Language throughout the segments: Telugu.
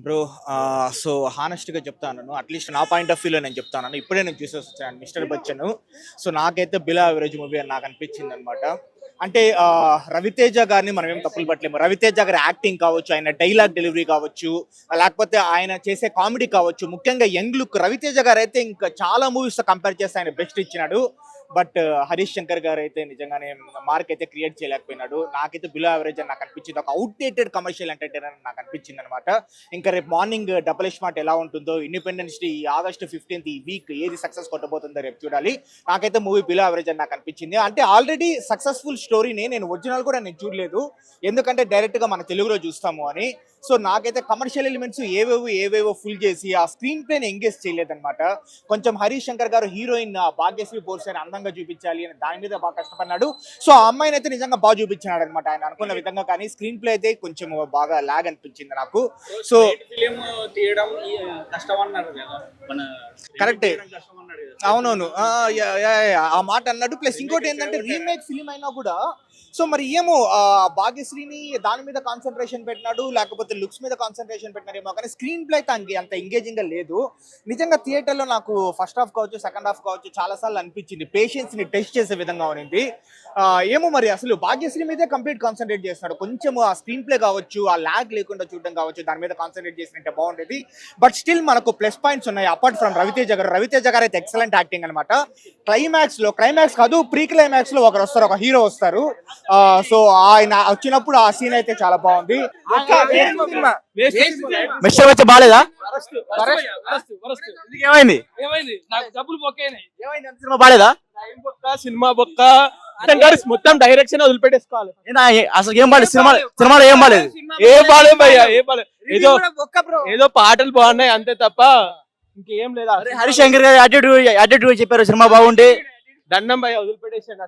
బ్రో సో హానెస్ట్‌గా చెప్తాను. అట్‌లీస్ట్ నా పాయింట్ ఆఫ్ వ్యూలో నేను చెప్తాను. ఇప్పుడే నేను చూసొచ్చాను 'మిస్టర్ బచ్చన్'. సో నాకైతే బిలో యావరేజ్ మూవీ అని నాకు అనిపించిందనమాట. అంటే 'రవితేజ' గారిని మనం ఏం తప్పులు పట్టలేము. 'రవితేజ' గారి యాక్టింగ్ కావచ్చు, ఆయన డైలాగ్ డెలివరీ కావచ్చు, లేకపోతే ఆయన చేసే కామెడీ కావచ్చు, ముఖ్యంగా యంగ్ లుక్ 'రవితేజ' గారైతే ఇంకా చాలా మూవీస్‌తో కంపేర్ చేస్తే ఆయన బెస్ట్ ఇచ్చినాడు. బట్ 'హరీష్ శంకర్' గారు అయితే నిజంగానే మార్క్ అయితే క్రియేట్ చేయలేకపోయినాడు. నాకైతే బిలో యావరేజ్ అని నాకు అనిపించింది. ఒక అవుట్‌డేటెడ్ కమర్షియల్ ఎంటర్‌టైనర్ అని నాకు అనిపించింది అనమాట. ఇంకా రేపు మార్నింగ్ డబుల్ స్మార్ట్ ఎలా ఉంటుందో, ఇండిపెండెన్స్ డే ఆగస్ట్ 15 ఈ వీక్ ఏది సక్సెస్ కొట్టబోతుందో రేపు చూడాలి. నాకైతే మూవీ బిలో యావరేజ్ అని నాకు అనిపించింది. అంటే ఆల్రెడీ సక్సెస్ఫుల్ స్టోరీని నేను ఒరిజినల్ కూడా నేను చూడలేదు, ఎందుకంటే డైరెక్ట్ గా మన తెలుగులో చూస్తాము అని. సో నాకైతే కమర్షియల్ ఎలిమెంట్స్ ఏవేవో ఫుల్ చేసి ఆ స్క్రీన్ ప్లే ఎంగేజ్ చేయలేదన్నమాట. కొంచెం హరీష్ శంకర్ గారు హీరోయిన్ భాగ్యశ్రీ పోర్షన్ అందంగా చూపించాలి అని దాని మీద బాగా కష్టపడ్డాడు. సో ఆ అమ్మాయిని అయితే నిజంగా బాగా చూపించినాడు అనమాట ఆయన అనుకున్న విధంగా. కానీ స్క్రీన్ ప్లే అయితే కొంచెం బాగా లాగ్ అనిపించింది నాకు. సో ఫిలిం తీయడం కష్టం అన్నారు కదా మన కరెక్టే, కష్టం అన్నాడు కదా. అవునవును. ఆ మాట అన్నట్టు. ప్లస్ ఇంకోటి ఏంటంటే రీమేక్ ఫిలిం అయినా కూడా సో మరి ఏమో భాగ్యశ్రీని దాని మీద కాన్సన్ట్రేషన్ పెట్టినాడు, లేకపోతే లుక్స్ మీద కాన్సన్ట్రేషన్ పెట్టినాడేమో, కానీ స్క్రీన్ ప్లే అయితే అంత ఎంగేజింగ్ గా లేదు. నిజంగా థియేటర్లో నాకు ఫస్ట్ హాఫ్ కావచ్చు, సెకండ్ హాఫ్ కావచ్చు, చాలా సార్లు అనిపించింది పేషెన్స్ ని టెస్ట్ చేసే విధంగా ఉంది. ఏమో మరి అసలు భాగ్యశ్రీ మీదే కంప్లీట్ కాన్సన్ట్రేట్ చేస్తున్నాడు. కొంచెం ఆ స్క్రీన్ ప్లే కావచ్చు, ఆ లాగ్ లేకుండా చూడడం కావచ్చు, దాని మీద కాన్సన్ట్రేట్ చేసినట్టే బాగుండేది. బట్ స్టిల్ మనకు ప్లస్ పాయింట్స్ ఉన్నాయి. అపార్ట్ ఫ్రమ్ రవితేజ గారు అయితే ఎక్సలెంట్ యాక్టింగ్ అనమాట. క్లైమాక్స్ కాదు, ప్రీ క్లైమాక్స్ లో ఒకరు వస్తారు, ఒక హీరో వస్తారు. సో ఆయన వచ్చినప్పుడు ఆ సీన్ అయితే చాలా బాగుంది. మిస్టర్ వచ్చి బాగాలేదా? ఏమైంది? ఏమైంది నాకు డబ్బులు బొక్కైనాయి. సినిమా బాగాలేదా? సినిమా బొక్క మొత్తం డైరెక్షన్ వదిలిపెట్టేసుకోవాలి. అసలు ఏం బాగాలేదు సినిమాలో ఏం బాగాలేదు. ఏం బాలేదు భయ్యా, ఏం బాలేదు. ఏదో పాటలు బాగున్నాయి అంతే తప్ప ఇంకేం లేదా. హరీష్ శంకర్ గారు యాటిట్యూడ్ చెప్పారు సినిమా బాగుంటే. దండం భయ్యా, వదిలిపెట్టేసాడు.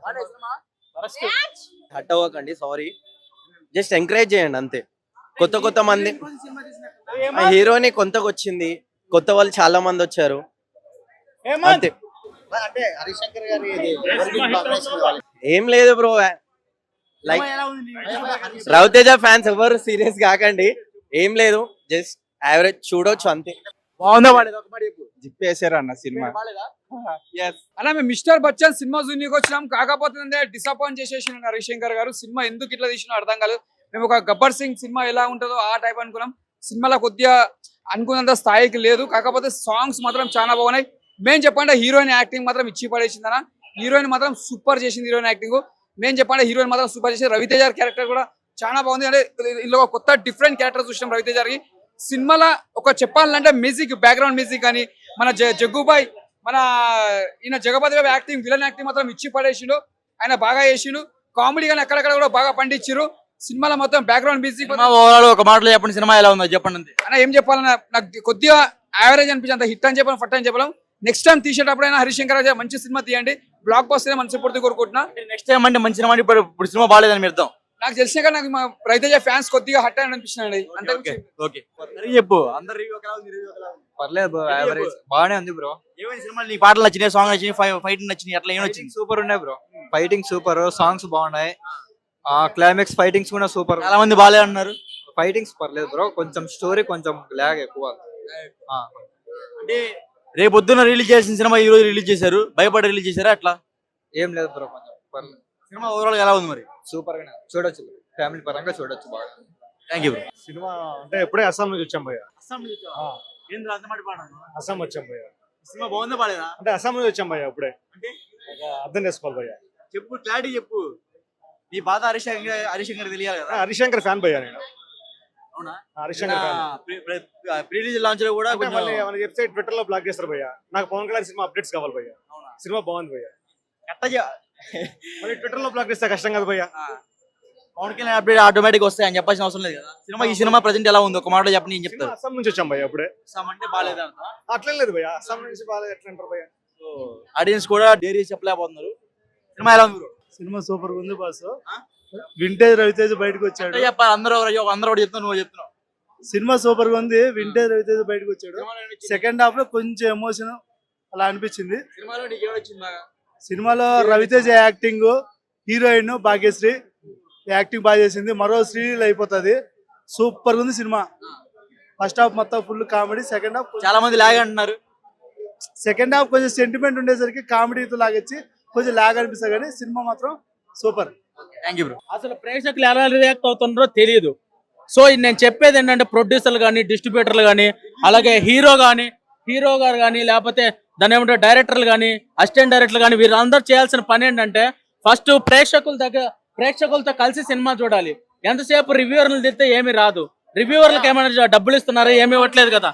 హట్ అవ్వకండి, సారీ. జస్ట్ ఎంకరేజ్ చేయండి అంతే. కొత్త మంది హీరోని కొత్తగా వచ్చింది, కొత్త వాళ్ళు చాలా మంది వచ్చారు అంతే. అంటే హరీష్ శంకర్ గారి ఏం లేదు బ్రో, లైక్ రవితేజ ఫ్యాన్స్ ఎవరు సీరియస్ కాకండి, ఏం లేదు, జస్ట్ యావరేజ్ చూడొచ్చు అంతే. బాగుందా బాగాలేదు? ఒక మాట చెప్పు. జిప్పేసారు అన్న సినిమా. అలా మేము మిస్టర్ బచ్చన్ సినిమా జూనికి వచ్చినాం, కాకపోతే డిసప్పాయింట్ చేసేసిన హరీష్ శంకర్ గారు. సినిమా ఎందుకు ఇట్లా తీసినా అర్థం కాలేదు. మేము ఒక గబ్బర్ సింగ్ సినిమా ఎలా ఉంటుందో ఆ టైప్ అనుకున్నాం. సినిమాలో కొద్దిగా అనుకున్నంత స్థాయికి లేదు, కాకపోతే సాంగ్స్ మాత్రం చాలా బాగున్నాయి. మేము చెప్పండి హీరోయిన్ యాక్టింగ్ మాత్రం ఇచ్చి పడేసిందన్న. హీరోయిన్ మాత్రం సూపర్ చేసింది. హీరోయిన్ యాక్టింగ్ మేము చెప్పండి హీరోయిన్ మాత్రం సూపర్ చేసింది. రవితేజ క్యారెక్టర్ కూడా చాలా బాగుంది. అంటే ఇందులో కొత్త డిఫరెంట్ క్యారెక్టర్ చూసినాం రవితేజ గారికి. సినిమాలో ఒక చెప్పాలంటే మ్యూజిక్, బ్యాక్గ్రౌండ్ మ్యూజిక్ కానీ, మన జగ్గుబాయ్, మన ఈయన జగపతి బాబు యాక్టింగ్, విలన్ యాక్టింగ్ మాత్రం ఇచ్చి పడేసిండు. ఆయన బాగా చేసిండు. కామెడీ కానీ అక్కడక్కడ కూడా బాగా పండించారు. సినిమాలో మొత్తం బ్యాక్గ్రౌండ్ మ్యూజిక్. ఓవరాల్ ఒక మాటలో చెప్పండి, సినిమా ఎలా ఉందో చెప్పండి అంతే. అన్న ఏం చెప్పాలన్నా, నాకు కొద్దిగా యావరేజ్ అనిపించింది. అంత హిట్ అని చెప్పాను, ఫట్ అని చెప్పలేం. నెక్స్ట్ టైం తీసేటప్పుడైనా హరీష్ శంకర్ గారు మంచి సినిమా తీయండి. బ్లాక్ బస్టర్ మంచి పూర్తి కోరుకుంటున్నా. నెక్స్ట్ టైం అంటే మంచి సినిమా, ఇప్పుడు సినిమా బాగాలేదని మీరు అర్థం. నాకు తెలిసిన కానీ నాకు మా రవితేజ ఫ్యాన్స్ కొద్దిగా హట్ అని అనిపిస్తున్నాయి. అంటే చెప్పు. పర్లేదు, యావరేజ్ బాగానే ఉంది బ్రో. ఏమైంది సినిమా? నీ పాటలు నచ్చినాయి, సాంగ్ నచ్చినాయి, ఫైటింగ్ నచ్చినాయి, అట్లా ఏం వచ్చింది? సూపర్ ఉన్నాయి బ్రో, ఫైటింగ్ సూపర్, సాంగ్స్ బాగున్నాయి, క్లైమాక్స్ ఫైటింగ్స్ కూడా సూపర్. చాలా మంది బాగాలే అన్నారు. ఫైటింగ్స్ పర్లేదు బ్రో, కొంచెం స్టోరీ కొంచెం లాగ్ ఎక్కువ. అంటే రేపు పొద్దున్న రిలీజ్ చేసిన సినిమా ఈ రోజు రిలీజ్ చేశారు, భయపడి రిలీజ్ చేశారా అట్లా? ఏం లేదు బ్రో, కొంచెం పర్లేదు. సినిమా ఓవరాల్ ఎలా ఉంది మరి? సూపర్ గా చూడొచ్చు, ఫ్యామిలీ పరంగా చూడొచ్చు బాగా. Thank you bro. సినిమా అంటే ఎప్పుడే అస్సాం నుంచి వచ్చాం భయ్య. అస్సాం వచ్చాం భయ్య. సినిమా బాగుందా బాగాలేదా? అంటే అస్సాం నుంచి వచ్చాం భయ్య, ఇప్పుడే అంటే అర్థం చేసుకోవాలి భయ్య. చెప్పు, క్లారిటీ చెప్పు. నీ బాధ హరీష్ శంకర్ తెలియాలి కదా. హరీష్ శంకర్ ఫ్యాన్ భయ్య నేను. అవునా? Harish Shankar fan. Pre release launch లో కూడా కొంచెం మళ్ళీ మన వెబ్సైట్ ట్విట్టర్ లో బ్లాక్ చేస్తారు భయ్య. నాకు పవన్ కళ్యాణ్ సినిమా అప్డేట్స్ కావాలి భయ్య. సినిమా బాగుంది భయ్య. మళ్ళీ ట్విట్టర్ లో బ్లాక్ చేస్తే కష్టం కదా భయ్య. పవన్ కళ్యాణ్ అప్డేట్ ఆటోమేటిక్ వస్తాయి అని చెప్పాల్సిన అవసరం లేదు కదా. ఈ సినిమా ప్రెజెంట్ ఎలా ఉంది ఒక మాటలో చెప్పండి, నేను చెప్తాను. అస్సాం నుంచి వచ్చాం భయ్య ఇప్పుడే. అంటే బాగాలేదు అట్లేం లేదు భయ్య, అస్సాం నుంచి బాగాలేదు ఎట్లా అంటారు భయ్య. ఆడియన్స్ కూడా డైరీ చెప్పలేకపోతున్నారు. సినిమా ఎలా ఉంది? సినిమా సూపర్ ఉంది బాస్. వింటేజ్ రవితేజ బయటకు వచ్చాడు. చెప్పాలి, అందరూ ఒకటి చెప్తున్నారు, నువ్వు చెప్తున్నావు. సినిమా సూపర్ గా ఉంది. వింటేజ్ రవితేజ బయటకు వచ్చాడు. సెకండ్ హాఫ్ లో కొంచెం ఎమోషన్ అలా అనిపించింది. సినిమాలో నీకు ఏమొచ్చింది బాగా? సినిమాలో Raviteja acting, heroine Bhagyashree acting బాగా చేసింది. మరో శ్రీలీల అయిపోతుంది. సూపర్ గా ఉంది సినిమా. ఫస్ట్ హాఫ్ మొత్తం ఫుల్ కామెడీ, సెకండ్ హాఫ్ చాలా మంది లాగ్ అంటున్నారు. కొంచెం సెంటిమెంట్ ఉండేసరికి కామెడీతో లాగొచ్చి కొంచెం లాగ్ అనిపిస్తుంది, కానీ సినిమా మాత్రం సూపర్. Thank you bro. అసలు ప్రేక్షకులు ఎలా రియాక్ట్ అవుతున్నారో తెలియదు. సో నేను చెప్పేది ఏంటంటే ప్రొడ్యూసర్లు కానీ, డిస్ట్రిబ్యూటర్లు కానీ, అలాగే హీరో గారు కానీ, లేకపోతే దాని ఏమంటారు డైరెక్టర్లు కానీ, అసిస్టెంట్ డైరెక్టర్లు కానీ, వీరందరూ చేయాల్సిన పని ఏంటంటే ఫస్ట్ ప్రేక్షకులతో కలిసి సినిమా చూడాలి. ఎంతసేపు రివ్యూవర్లు తిడితే ఏమీ రాదు. రివ్యూవర్లకు ఏమైనా డబ్బులు ఇస్తున్నారా? ఏమి ఇవ్వట్లేదు కదా.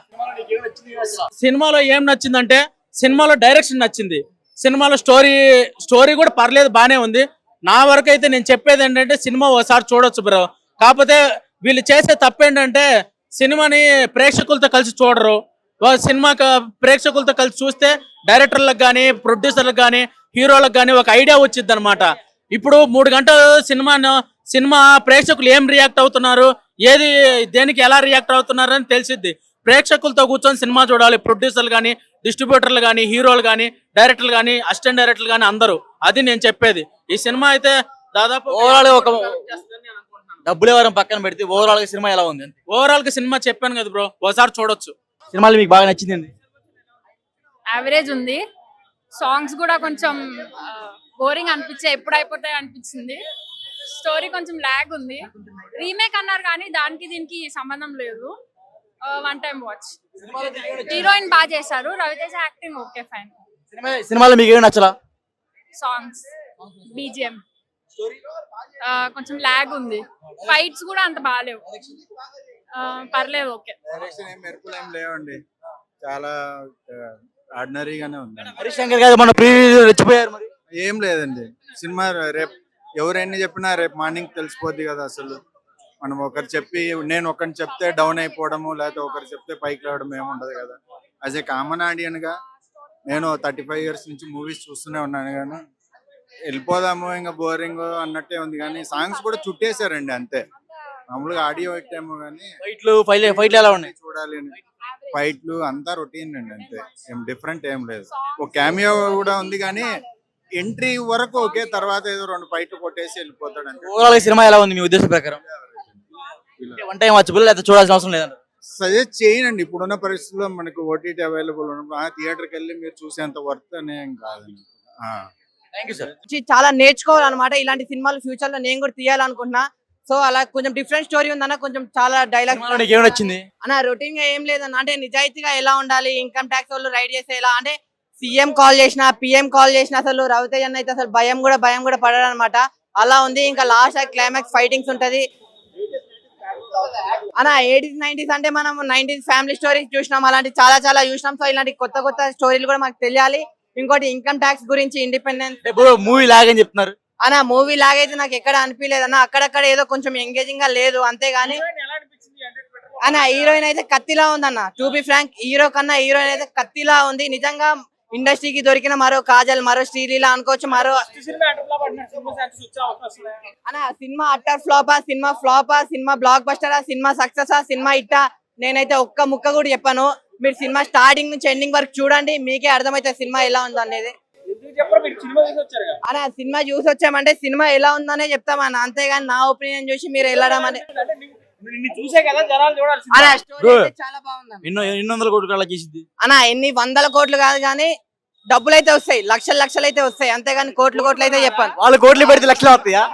సినిమాలో ఏం నచ్చిందంటే సినిమాలో డైరెక్షన్ నచ్చింది, సినిమాలో స్టోరీ కూడా పర్లేదు, బానే ఉంది. నా వరకు అయితే నేను చెప్పేది ఏంటంటే సినిమా ఒకసారి చూడొచ్చు బ్రో. కాకపోతే వీళ్ళు చేసే తప్పు ఏంటంటే సినిమాని ప్రేక్షకులతో కలిసి చూడరు. సినిమా ప్రేక్షకులతో కలిసి చూస్తే డైరెక్టర్లకు కానీ, ప్రొడ్యూసర్లకు కానీ, హీరోలకు కానీ ఒక ఐడియా వచ్చింది అనమాట. ఇప్పుడు 3 గంటలు సినిమా ప్రేక్షకులు ఏం రియాక్ట్ అవుతున్నారు, ఏది దేనికి ఎలా రియాక్ట్ అవుతున్నారు అని తెలిసిద్ది. ప్రేక్షకులతో కూర్చొని సినిమా చూడాలి. ప్రొడ్యూసర్లు కానీ, డిస్ట్రిబ్యూటర్లు కానీ, హీరోలు కానీ, డైరెక్టర్లు కానీ, అసిస్టెంట్ డైరెక్టర్లు కానీ అందరూ. అది నేను చెప్పేది. ఈ సినిమా అయితే దాదాపు ఓవరాల్ ఒక డబ్బులు ఎవరైనా పక్కన పెడితే ఓవరాల్ గా సినిమా ఎలా ఉంది? ఓవరాల్ గా సినిమా చెప్పాను కదా బ్రో, ఒకసారి చూడొచ్చు. సినిమాలు మీకు బాగా నచ్చింది? యావరేజ్ ఉంది. సాంగ్స్ కూడా కొంచెం బోరింగ్ అనిపించాయి, ఎప్పుడు అయిపోతాయి అనిపించింది. స్టోరీ కొంచెం లాగ్ ఉంది. రీమేక్ అన్నారు కానీ దానికి దీనికి సంబంధం లేదు. One time watch. హీరోయిన్ బాగా చేశారు, రవితేజ యాక్టింగ్ ఓకే ఫైన్. సినిమాలో మీకు ఏమి నచ్చలా? సాంగ్స్, బీజిఎం కొంచెం లాగ్ ఉంది. ఫైట్స్ కూడా అంత బాగాలేవు. పర్లేదు, ఓకే. డైరెక్షన్ ఏం మెరుపులు ఏం లేవండి, చాలా ఆర్డినరీగానే ఉంది. హరిశంకర్ గారు మన రెచ్చిపోయారు మరి. ఏం లేదండి, సినిమా రేపు ఎవరైనా చెప్పినా రేపు మార్నింగ్ తెలిసిపోద్ది కదా. అసలు మనం నేను ఒకరిని చెప్తే డౌన్ అయిపోవడము, లేకపోతే ఒకరు చెప్తే పైకి రావడం ఏముండదు కదా. యాజ్ ఏ కామన్ ఆడియన్ గా నేను 35 years నుంచి మూవీస్ చూస్తూనే ఉన్నాను, కానీ వెళ్ళిపోదాము ఇంకా బోరింగ్ అన్నట్టే ఉంది. కానీ సాంగ్స్ కూడా చుట్టేశారండి అంతే. మామూలుగా ఆడియో పెట్టాము కానీ ఫైట్లు ఎలా ఉన్నాయి చూడాలి. ఫైట్లు అంతా రొటీన్ అండి అంతే, ఏం డిఫరెంట్ ఏం లేదు. ఒక క్యామియో కూడా ఉంది కానీ ఎంట్రీ వరకు ఓకే, తర్వాత ఏదో 2 ఫైట్లు కొట్టేసి వెళ్ళిపోతాడు అంతే. ఓవరాల్ సినిమా ఎలా ఉంది మీ ఉద్దేశం ప్రకారం? వన్ టైం వాచబుల్, అయితే చూడాల్సిన అవసరం లేదండి? సజెస్ట్ చేయనండి. ఇప్పుడున్న పరిస్థితుల్లో మనకు ఓటీటీ అవైలబుల్ ఉన్నప్పుడు థియేటర్కి వెళ్ళి మీరు చూసేంత వర్త్ అనేం కాదండి. Thank you sir. చాలా నేర్చుకోవాలన్నమాట. ఇలాంటి సినిమాలు ఫ్యూచర్ లో నేను కూడా తీయాలనుకుంటున్నా. సో అలా కొంచెం డిఫరెంట్ స్టోరీ ఉందన్న, కొంచెం చాలా డైలాగ్ ఏమి నచ్చింది అన్న. రొటీన్ గా ఏం లేదన్న, అంటే నిజాయితీగా ఎలా ఉండాలి, ఇన్కమ్ ట్యాక్స్ వాళ్ళు రైడ్ చేస్తే ఎలా, అంటే సీఎం కాల్ చేసిన, పిఎం కాల్ చేసిన, అసలు రవితేజ అన్న అయితే అసలు భయం కూడా పడడం అనమాట. అలా ఉంది. ఇంకా లాస్ట్ క్లైమాక్స్ ఫైటింగ్స్ ఉంటది అన్న. 80s 90s అంటే మనం 90s ఫ్యామిలీ స్టోరీస్ చూసినాం, అలాంటి చాలా చూసినాం. సో ఇలాంటి కొత్త స్టోరీలు కూడా మాకు తెలియాలి. ఇంకోటి ఇన్కమ్ ట్యాక్స్ గురించి, ఇండిపెండెన్స్. మూవీ లాగని చెప్తున్నారు అన్న. మూవీ లాగైతే నాకు ఎక్కడ అనిపించలేదు అన్న. అక్కడక్కడ ఏదో కొంచెం ఎంగేజింగ్ గా లేదు అంతేగాని అన్న. హీరోయిన్ అయితే కత్తిలా ఉందన్న. టు బి ఫ్రాంక్, హీరో కన్నా హీరోయిన్ అయితే కత్తిలా ఉంది. నిజంగా ఇండస్ట్రీకి దొరికిన మరో కాజల్, మరో శ్రీలీల అనుకోవచ్చు. అన్న సినిమా అట్టర్ ఫ్లాపా, సినిమా బ్లాక్ బస్టరా, సినిమా సక్సెసా, సినిమా ఇట్టా, నేనైతే ఒక్క ముక్క కూడా చెప్పాను. మీరు సినిమా స్టార్టింగ్ నుంచి ఎండింగ్ వరకు చూడండి, మీకే అర్థమైతే సినిమా ఎలా ఉంది అనేది. అన్న సినిమా చూసి వచ్చామంటే సినిమా ఎలా ఉందనే చెప్తామన్న, అంతేగాని నా ఒపీనియన్ చూసి మీరు వెళ్ళడం అనే. చాలా బాగుంది ఎన్ని వందల కోట్లు అలా చేసింది అన్న. ఎన్ని 100 కోట్లు కాదు కానీ డబ్బులు అయితే వస్తాయి, లక్షలు అయితే వస్తాయి, అంతేగాని కోట్లు అయితే చెప్పాను. వాళ్ళు కోట్లు పెడితే లక్షలు వస్తాయా?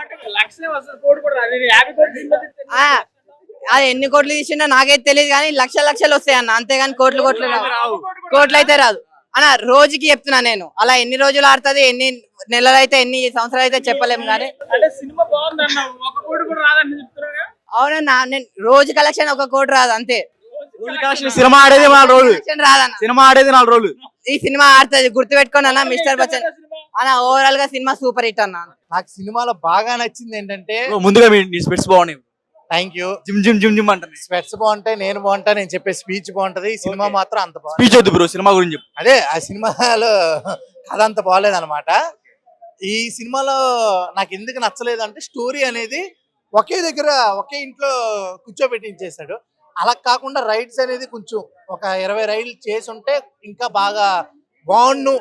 అది ఎన్ని కోట్లు తీసిండో నాకైతే తెలియదు కానీ లక్షలు వస్తాయి అన్న, అంతేగాని కోట్లు అయితే రాదు అన్న. రోజుకి చెప్తున్నా నేను, అలా ఎన్ని రోజులు ఆడుతుంది, ఎన్ని నెలలు అయితే, ఎన్ని సంవత్సరాలు అయితే చెప్పలేము కానీ. అవునన్నా, నేను రోజు కలెక్షన్ 1 కోటి రాదు అంతే. సినిమా ఆడేది 4 రోజులు రాదన్న. సినిమా ఆడేది 4 రోజులు. ఈ సినిమా ఆడుతుంది, గుర్తు పెట్టుకోండి అన్న. మిస్టర్ బచ్చన్ అన్న ఓవరాల్ గా సినిమా సూపర్ హిట్ అన్న. నాకు సినిమాలో బాగా నచ్చింది ఏంటంటే, ముందుగా మీ స్పెట్స్ బాగున్నాయి. Thank you. జిమ్ అంటారు. స్పెట్స్ బాగుంటాయి, నేను బాగుంటా, నేను చెప్పే స్పీచ్ బాగుంటది. ఈ సినిమా మాత్రం అంత బాగుంది. స్పీచ్ వద్దు బ్రో, సినిమా గురించి చెప్పు. అదే ఆ సినిమాలో కథ అంత బాగాలేదు అనమాట. ఈ సినిమాలో నాకు ఎందుకు నచ్చలేదు అంటే, స్టోరీ అనేది ఒకే దగ్గర ఒకే ఇంట్లో కూర్చోబెట్టించేశాడు. అలా కాకుండా రైడ్స్ అనేది కొంచెం ఒక 20 రైడ్లు చేసి ఉంటే ఇంకా బాగా బాగుండు.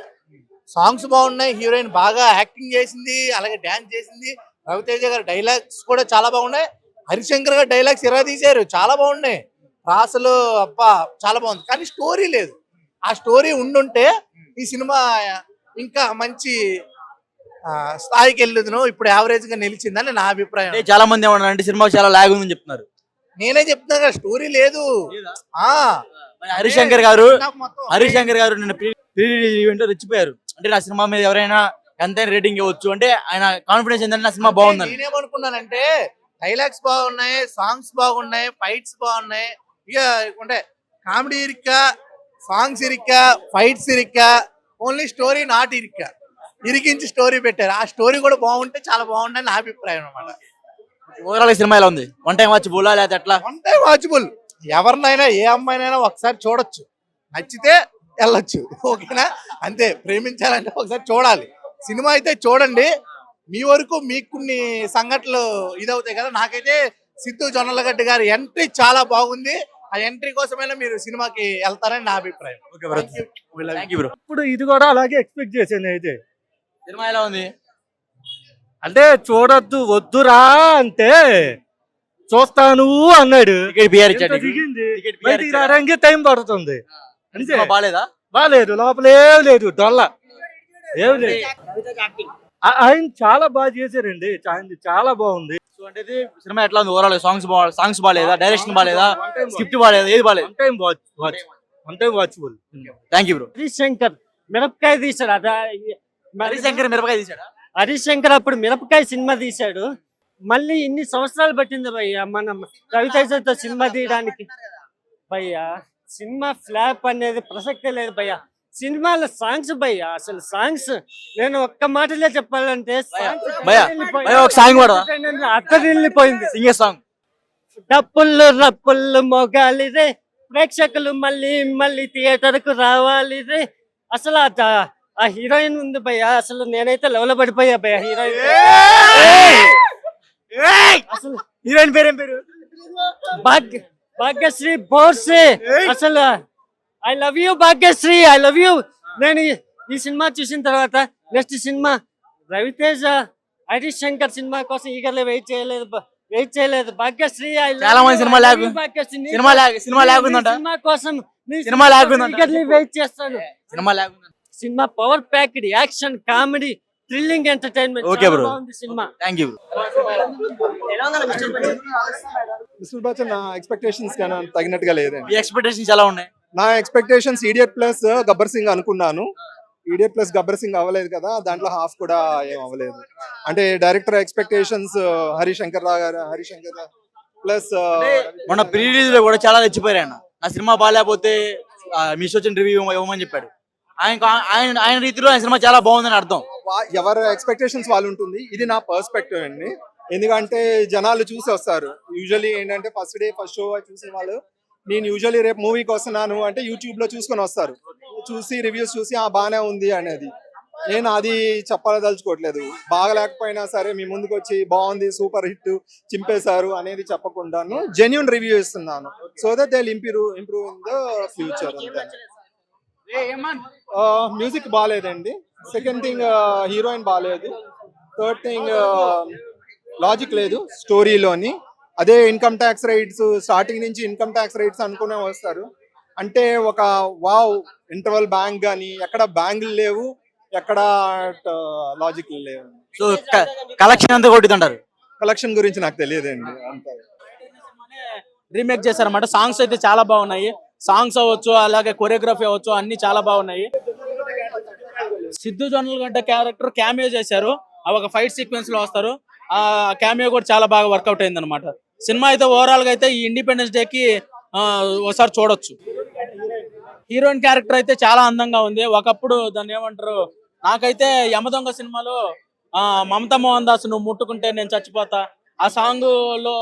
సాంగ్స్ బాగున్నాయి, హీరోయిన్ బాగా యాక్టింగ్ చేసింది, అలాగే డాన్స్ చేసింది. రవితేజ గారి డైలాగ్స్ కూడా చాలా బాగున్నాయి. హరిశంకర్ గారి డైలాగ్స్ తీశారు, చాలా బాగున్నాయి. రాసులు అబ్బా చాలా బాగుంది, కానీ స్టోరీ లేదు. ఆ స్టోరీ ఉండుంటే ఈ సినిమా ఇంకా మంచి స్థాయికి వెళ్ళదును. ఇప్పుడు యావరేజ్ గా నిలిచిందని నా అభిప్రాయం. అంటే చాలా మంది ఏమన్నారు అంటే సినిమా చాలా లాగ్ ఉందని చెప్తున్నారు. నేనే చెప్తున్నా కదా, స్టోరీ లేదు. ఆ మరి హరిశంకర్ గారు మొత్తం నిన్న ప్రీ రిలీజ్ ఈవెంట్ రెచ్చిపోయారు. అంటే నా సినిమా మీద ఎవరైనా ఎంత రేటింగ్ ఇవ్వచ్చు అంటే ఆయన కాన్ఫిడెన్స్ ఏంటంటే నా సినిమా బాగుందని. నేనేమనుకున్నానంటే డైలాగ్స్ బాగున్నాయి, సాంగ్స్ బాగున్నాయి, ఫైట్స్ బాగున్నాయి. ఇక అంటే కామెడీ ఇరిక్క, సాంగ్స్ ఇరిక్క, ఫైట్స్ ఇరిక్క, ఓన్లీ స్టోరీ నాట్ ఇరిక్క. ఇరికించి స్టోరీ పెట్టారు. ఆ స్టోరీ కూడా బాగుంటే చాలా బాగుందని నా అభిప్రాయం అన్నమాట. ఓవరాల్ సినిమా ఎలా ఉంది? వన్ టైం వాచ్ బోలా లేకపోతే ఎట్లా? One time watchable. ఎవరినైనా ఏ అమ్మాయినైనా ఒకసారి చూడొచ్చు, నచ్చితే వెళ్ళొచ్చు. ఓకేనా? అంతే. ప్రేమించాలంటే ఒకసారి చూడాలి. సినిమా అయితే చూడండి. మీ వరకు మీకు కొన్ని సంఘటనలు ఇదవుతాయి కదా. నాకైతే సిద్ధు జొన్నలగడ్డ గారి ఎంట్రీ చాలా బాగుంది. ఆ ఎంట్రీ కోసమైనా మీరు సినిమాకి వెళ్తారని నా అభిప్రాయం. Thank you bro. ఇప్పుడు ఇది కూడా అలాగే ఎక్స్పెక్ట్ చేశాను అయితే. సినిమా ఎలా ఉంది? అంటే చూడొద్దు వద్దురా అంటే చూస్తాను అన్నాడు. టికెట్ బిఆర్ ఇచ్చాడు. ఎంత దిగింది, టికెట్ బిఆర్ బయటికి ఇచ్చాడా? రావడానికి టైం పడుతుంది. అంతే. సినిమా బాలేదా? బాలేదు, లోపల ఏం లేదు, డొల్ల ఏం లేదు. ఆయన చాలా బాగా చేశారండి. ఆయనది చాలా బాగుంది. సో అంటే ఇది సినిమా ఎట్లా ఉంది? ఓవరాల్ సాంగ్స్ బాలేదా? డైరెక్షన్ బాలేదా? స్క్రిప్ట్ బాలేదా? ఏది బాలేదు? One time watchable. Thank you bro. Harishankar మిరపకాయ తీశాడు. హరిశంకర్ మిరపకాయ తీసాడా? హరిశంకర్ అప్పుడు మిరపకాయ సినిమా తీశాడు. మళ్ళీ ఇన్ని సంవత్సరాలు పట్టింది భయ్య మనం రవితేజతో సినిమా తీయడానికి. భయ్య సినిమా ఫ్లాప్ అనేది ప్రసక్తే లేదు భయ్య. సినిమాలో సాంగ్స్ భయ్య, అసలు సాంగ్స్ నేను ఒక్క మాటలో చెప్పాలంటే ఒక సాంగ్ కూడా అత్తరిల్లిపోయింది. సింగే సాంగ్. డప్పుళ్ళు రప్పుళ్ళు మోగాలి రే, ప్రేక్షకులు మళ్ళీ మళ్ళీ థియేటర్ కు రావాలి రే. అసలు ఆ హీరోయిన్ ఉంది భయ్య, అసలు నేనైతే లెవెల్ పడిపోయా భయ్య. హీరోయిన్ అసలు హీరోయిన్ పేరేం పేరు? భాగ్యశ్రీ బోర్సే. అసలు I love you Bhagyashree, I love you. నేను ఈ సినిమా చూసిన తర్వాత next cinema Raviteja Harishankar cinema కోసం ఈగర్లే వెయిట్ చేయలేదు. భాగ్యశ్రీ చాలా మంది సినిమా లాగ్ ఉందంట. సినిమా కోసం సినిమా లాగ్ ఉందంట. ఈగర్లీ వెయిట్ చేస్తాను. సినిమా లాగ్ ఉందంట. Cinema power packed action, comedy, thrilling entertainment. Okay bro. బాగుంది cinema. Thank you. Mister Bachchan నా ఎక్స్పెక్టేషన్స్ తగినట్టుగా లేదండి. మీ ఎక్స్పెక్టేషన్స్ ఎలా ఉన్నాయి? నా expectations idiot plus Gabbar Singh అనుకున్నాను. ఈడియట్ ప్లస్ గబ్బర్ సింగ్ అవ్వలేదు కదా, దాంట్లో హాఫ్ కూడా ఏం అవ్వలేదు. అంటే డైరెక్టర్ ఎక్స్పెక్టేషన్స్ హరిశంకర్ ప్లస్ మొన్న ప్రీ రిలీజ్ లో కూడా చాలా తెచ్చిపోయారు. నా సినిమా బాగాలేకపోతే మిస్ వచ్చిన రివ్యూ ఇవ్వమని చెప్పాడు. ఆయన రీతిలో ఆయన సినిమా చాలా బాగుందని అర్థం. ఎవరి ఎక్స్పెక్టేషన్స్ వాళ్ళు ఉంటుంది. ఇది నా పర్స్పెక్టివ్ అండి. ఎందుకంటే జనాలు చూసి వస్తారు. యూజువల్లీ ఏంటంటే ఫస్ట్ షో చూసిన వాళ్ళు నేను యూజువల్లీ రేపు మూవీకి వస్తున్నాను అంటే యూట్యూబ్ లో చూసుకొని వస్తారు. చూసి రివ్యూస్ చూసి బాగానే ఉంది అనేది. నేను అది చెప్పదలుచుకోవట్లేదు. బాగా లేకపోయినా సరే మీ ముందుకు వచ్చి బాగుంది, సూపర్ హిట్, చింపేశారు అనేది చెప్పకుండాను జెన్యూన్ రివ్యూ ఇస్తున్నాను. So that they improve in the future. Music బాగాలేదండి. సెకండ్ థింగ్ హీరోయిన్ బాగాలేదు. థర్డ్ థింగ్ లాజిక్ లేదు స్టోరీలోని. అదే ఇన్కమ్ ట్యాక్స్ రైట్స్, స్టార్టింగ్ నుంచి ఇన్కమ్ ట్యాక్స్ రైట్స్ అనుకునే వస్తారు. అంటే ఒక వావ్ ఇంటర్వల్ బ్యాంక్ కానీ ఎక్కడ బ్యాంకులు లేవు, ఎక్కడ లాజిక్ లేవు. సో కలెక్షన్ ఎంత కొట్టిందంటారు? కలెక్షన్ గురించి నాకు తెలియదండి. అంత రీమేక్ చేశారన్నమాట. సాంగ్స్ అయితే చాలా బాగున్నాయి. సాంగ్స్ అవ్వచ్చు, అలాగే కొరియోగ్రఫీ అవ్వచ్చు, అన్ని చాలా బాగున్నాయి. సిద్ధు జొన్నలగడ్డ క్యారెక్టర్ క్యామియో చేశారు. అవి ఒక ఫైట్ సీక్వెన్స్ లో వస్తారు. ఆ క్యామియో కూడా చాలా బాగా వర్కౌట్ అయింది అనమాట. సినిమా అయితే ఓవరాల్ గా అయితే ఈ ఇండిపెండెన్స్ డే కి ఒకసారి చూడొచ్చు. హీరోయిన్ క్యారెక్టర్ అయితే చాలా అందంగా ఉంది. ఒకప్పుడు దాన్ని ఏమంటారు, నాకైతే యమదొంగ సినిమాలో మమతా మోహన్ దాస్ నువ్వు ముట్టుకుంటే నేను చచ్చిపోతా ఆ సాంగ్ లో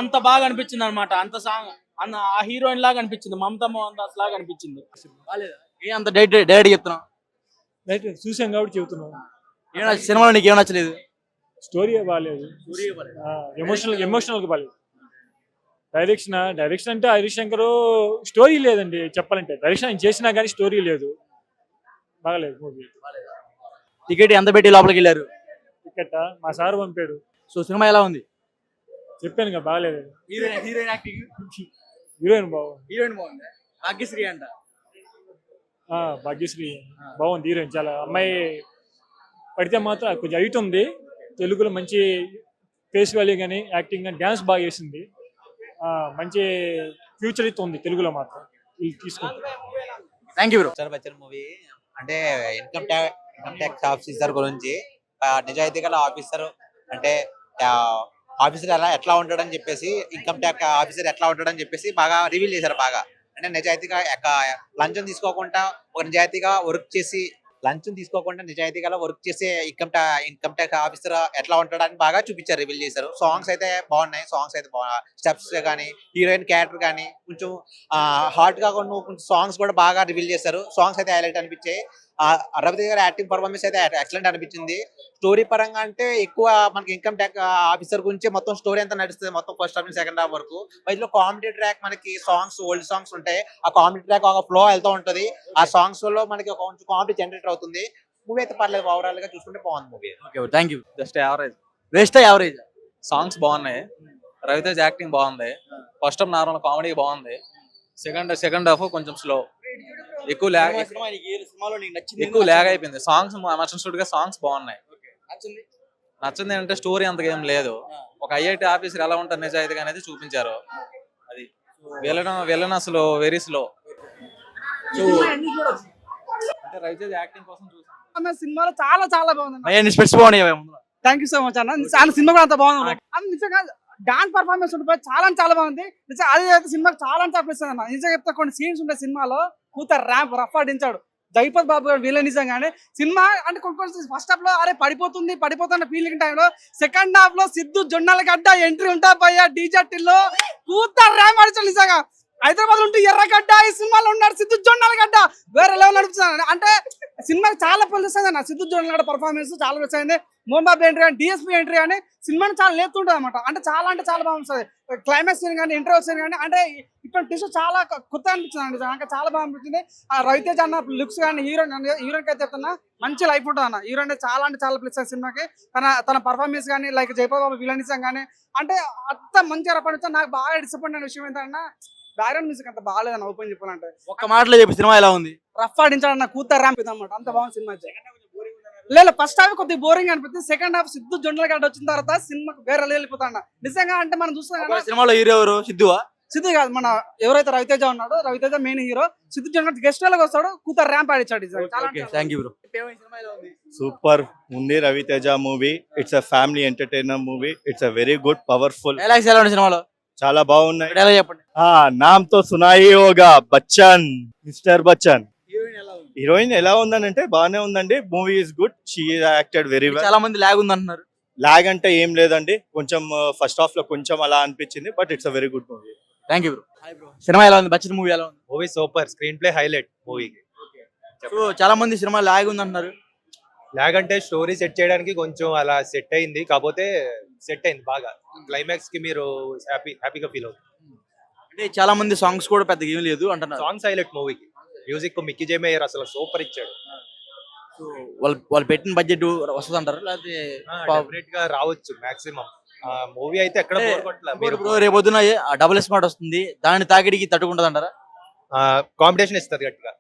అంత బాగా అనిపించింది అనమాట. అంత సాంగ్ ఆ హీరోయిన్ లాగా అనిపించింది, మమతా మోహన్ దాస్ లాగా అనిపించింది. ఏ అంత డైరెక్ట్ చెప్తున్నావు? చూసాం కాబట్టి చెబుతున్నాం. సినిమాలో నీకు ఏం నచ్చలేదు? స్టోరీ బాగాలేదు, ఎమోషనల్ బాగాలేదు. డైరెక్షన్ అంటే హరిశంకర్ స్టోరీ లేదండి చెప్పాలంటే. డైరెక్షన్ ఆయన చేసినా కానీ స్టోరీ లేదు, బాగాలేదు మూవీ. టికెట్ ఎంత పెట్టి లోపలికి వెళ్ళారు? టికెట్ మా సార్ పంపాడు. సో సినిమా ఎలా ఉంది? చెప్పాను కదా బాగాలేదు. హీరోయిన్ యాక్టింగ్ హీరోయిన్ బాగుంది. హీరోయిన్ బాగుంది, భాగ్యశ్రీ అంట. భాగ్యశ్రీ బాగుంది హీరోయిన్. చాలా అమ్మాయి పడితే మాత్రం కొంచెం హైట్ ఉంది. తెలుగులో మంచి ఫేస్ వాల్యూ కానీ యాక్టింగ్ కానీ డ్యాన్స్ బాగా చేసింది. మంచి ఫ్యూచర్ అయితే ఉంది తెలుగులో మాత్రం. ఇది తీసుకుంటాం. Thank you bro. Mister Bachchan movie అంటే ఇన్కమ్ ట్యాక్స్ ఆఫీసర్ గురించి నిజాయితీ గల ఆఫీసర్ అంటే ఆఫీసర్ ఎట్లా ఉంటాడని చెప్పేసి ఇన్కమ్ ట్యాక్స్ ఆఫీసర్ ఎట్లా ఉంటాడని చెప్పేసి బాగా రివీల్ చేశారు. బాగా అంటే నిజాయితీగా లంచం తీసుకోకుండా ఒక నిజాయితీగా వర్క్ చేసి వర్క్ చేసే ఇన్కమ్ ట్యాక్స్ ఆఫీసర్ ఎట్లా ఉంటాడని బాగా చూపించారు, రివీల్ చేశారు. సాంగ్స్ అయితే బాగున్నాయి. సాంగ్స్ అయితే స్టెప్స్ కానీ హీరోయిన్ క్యారెక్టర్ కానీ కొంచెం హార్ట్ గా కొంచెం సాంగ్స్ కూడా బాగా రివీల్ చేశారు. సాంగ్స్ అయితే హైలైట్ అనిపించాయి. రవితేజ గారి యాక్టింగ్ పర్ఫార్మెన్స్ అయితే ఎక్సలెంట్ అనిపించింది. స్టోరీ పరంగా అంటే ఎక్కువ మనకి ఇన్కమ్ ట్యాక్స్ ఆఫీసర్ గురించి మొత్తం స్టోరీ అంతా నడుస్తుంది, మొత్తం ఫస్ట్ హాఫ్ నుంచి సెకండ్ హాఫ్ వరకు. మధ్యలో కామెడీ ట్రాక్ మనకి సాంగ్స్ ఓల్డ్ సాంగ్స్ ఉంటాయి. ఆ కామెడీ ట్రాక్ ఒక ఫ్లో వెళ్తూ ఉంటది. ఆ సాంగ్స్ లో మనకి కొంచెం కామెడీ జనరేట్ అవుతుంది. మూవీ అయితే పర్లేదు, ఓవరాల్ గా చూసుకుంటే బాగుంది movie. Okay, thank you. Just average. Best average. Songs బాగున్నాయి, రవితేజ యాక్టింగ్ బాగుంది, ఫస్ట్ హాఫ్ నార్మల్ కామెడీ బాగుంది, సెకండ్ హాఫ్ కొంచెం స్లో, ఎక్కువ ల్యాగ్ అయిపోయింది. సాంగ్స్ మర్చన్ గా సాంగ్స్ బాగున్నాయి. నచ్చింది అంటే స్టోరీ అంతగా ఏం లేదు. ఒక ఐఐటి ఆఫీసర్ ఎలా ఉంటారు నిజాయితీగా అనేది చూపించారు. అది వెళ్ళను అసలు వెరీ స్లో. అంటే రవితేజ యాక్టింగ్ కోసం చూసాను. సినిమాలో చాలా చాలా బాగుంది. అయ్యా స్పెట్స్ బాగున్నాయి. థ్యాంక్ యూ సో మచ్ అన్న. చాలా సినిమా కూడా అంత బాగుంది. అది నిజంగా డాన్స్ పర్ఫార్మెన్స్ ఉంటుంది, చాలా బాగుంది. నిజంగా అది అయితే సినిమాకి చాలా అనిపిస్తుంది అన్న. నిజంగా చెప్తే కొన్ని సీన్స్ ఉంటాయి సినిమాలో, కూతురు ర్యాంప్ రఫ్ ఆడించాడు జైపత్ బాబు గారు వీళ్ళ. నిజంగానే సినిమా అంటే కొన్ని ఫస్ట్ హాఫ్ లో అరే పడిపోతున్న ఫీలింగ్ టైంలో, సెకండ్ హాఫ్ లో సిద్ధు జొన్నల గడ్డ ఎంట్రీ ఉంటా పయ్యా డీజెట్లో కూతురు ర్యాంప్ ఆడించాడు. నిజంగా హైదరాబాద్ ఉంటూ ఎర్రగడ్డ ఈ సినిమాలో ఉన్నాడు సిద్ధు జొన్నల గడ్డ, వేరే లెవెల్ నడుపుతున్నాడు. అంటే సినిమాకి చాలా పనిచేస్తుంది అన్న. సిద్ధు జొన్నల గడ్డ పర్ఫార్మెన్స్ చాలా వచ్చింది. మోహన్ బాబు ఎంట్రీ కానీ డిఎస్పీ ఎంట్రీ కానీ సినిమాని చాలా లేతుంటుంది అనమాట. అంటే చాలా బాగుంటుంది. క్లైమాక్స్ సీన్ కానీ ఇంటర్వ్యూ సీన్ కానీ అంటే ఇటువంటి టిష్యూ చాలా కొత్త అనిపించింది. అంటే చాలా బాగా అనిపించింది. ఆ రవితేజ అన్న లుక్స్ కానీ హీరోయిన్ అయితే చెప్తున్నా మంచి లైఫ్ ఉంటుంది అన్న. హీరోయిన్ చాలా ప్లస్ సినిమాకి. తన పర్ఫార్మెన్స్ కానీ లైక్ జైపత్ బాబు విలనిజం కానీ అంటే అంత మంచిగా రప్పనిచ్చాను. నాకు బాగా డిసప్పాయింట్ అయిన విషయం ఏంటన్నా బ్యాక్గ్రౌండ్ మ్యూజిక్ అంత బాగాలేదన్న. ఓపెన్ చెప్పాలంటే ఒక్క మాటలో చెప్పి సినిమా ఎలా ఉంది? రఫ్ ఆడించాడన్న, కూతురు ర్యాంప్ అనమాట. అంత బాగుంది సినిమా. లేదు ఫస్ట్ హాఫ్ కొద్దిగా బోరింగ్ అనిపిస్తుంది. సెకండ్ హాఫ్ సిద్ధు జొన్నల గడ్డ వచ్చిన తర్వాత సినిమాకి వేరే వెళ్ళిపోతాడు నిజంగా. అంటే మనం చూస్తాం సినిమాలో హీరో ఎవరు? సిద్ధు కాదు, మన ఎవరైతే రవితేజ ఉన్నాడో రవితేజ మెయిన్ హీరో. సిద్ధు జొన్నల గెస్ట్ లాగా వస్తాడు, కూతురు ర్యాంప్ ఆడిచాడు. Thank you bro. సూపర్ ఉంది Ravi Teja movie. It's a family entertainer movie. It's a very good powerful. Dialogues ఎలా ఉంది సినిమాలో? చాలా బాగున్నాయి. డైలాగ్ చెప్పండి. నామ్ తో సునాయి హోగా బచ్చన్, మిస్టర్ బచ్చన్. హీరోయిన్ ఎలా ఉందని అంటే బాగానే ఉందండి. Movie is good. She acted very well. చాలా మంది లాగ్ ఉంది అంటున్నారు. లాగ్ అంటే ఏం లేదండి, కొంచెం ఫస్ట్ హాఫ్ లో కొంచెం అలా అనిపించింది. But it's a very good movie. Thank you bro. Cinema ఎలా ఉంది? బచ్చన్ మూవీ ఎలా ఉంది? Movie super. Screen play highlight మూవీకి. సో చాలా మంది సినిమా లాగ్ ఉంది అంటున్నారు. లాగ్ అంటే స్టోరీ సెట్ చేయడానికి కొంచెం అలా సెట్ అయింది, కాకపోతే సెట్ అయింది బాగా. క్లైమాక్స్ కి మీరు హ్యాపీగా ఫీల్ అవుతుంది. అంటే చాలా మంది సాంగ్స్ కూడా పెద్దగా ఏం లేదు అంటున్నారు. సాంగ్స్ హైలైట్ మూవీకి. మ్యూజిక్ మిక్కీ జే మేయర్ అసలు సూపర్ ఇచ్చాడు. సో వాళ్ళు పెట్టిన బడ్జెట్ వస్తుంది అంటారు, లేకపోతే డెఫినెట్ గా రావచ్చు మాక్సిమం. మూవీ అయితే ఎక్కడ బోర్ కొట్టలే. ఇప్పుడు రేపు పొద్దున డబుల్ స్మార్ట్ వస్తుంది, దాని తాకిడికి తట్టుకుంటది అంటారా? కాంపిటీషన్ ఇస్తారు గట్టిగా.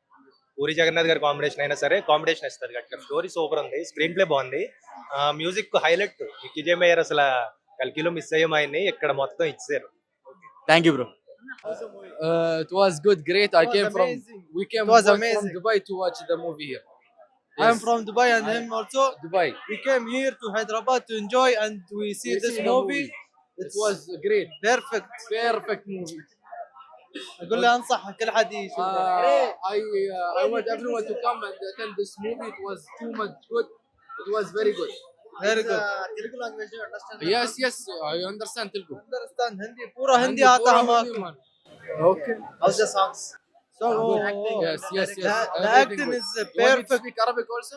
పూరి జగన్నాథ్ గారి కాంబినేషన్ అయినా సరే కాంపిటీషన్ ఇస్తారు గట్టిగా. స్టోరీ సూపర్ ఉంది, స్క్రీన్ ప్లే బాగుంది, మ్యూజిక్ హైలైట్. మిక్కీ జే మేయర్ అసలు కల్కిలో మిస్ అయ్యాం ఆయన్ని, ఇక్కడ మొత్తం ఇచ్చారు. Thank you bro. It was good, great. We came amazing. from Dubai to watch the movie here. I am from Dubai and him also. Dubai. We came here to Hyderabad to enjoy and we see this the movie. It was great. Perfect movie. أقول له أنصح كل حد يشوفه. I want everyone to come and attend this movie. It was too much good. It was very good. Very good. Telugu language understand? Yes, I understand Telugu. Understand Hindi. पूरा हिंदी आता है हमारे. Okay. How's the songs? So Yes. the acting is You want me to perfect. speak Arabic also?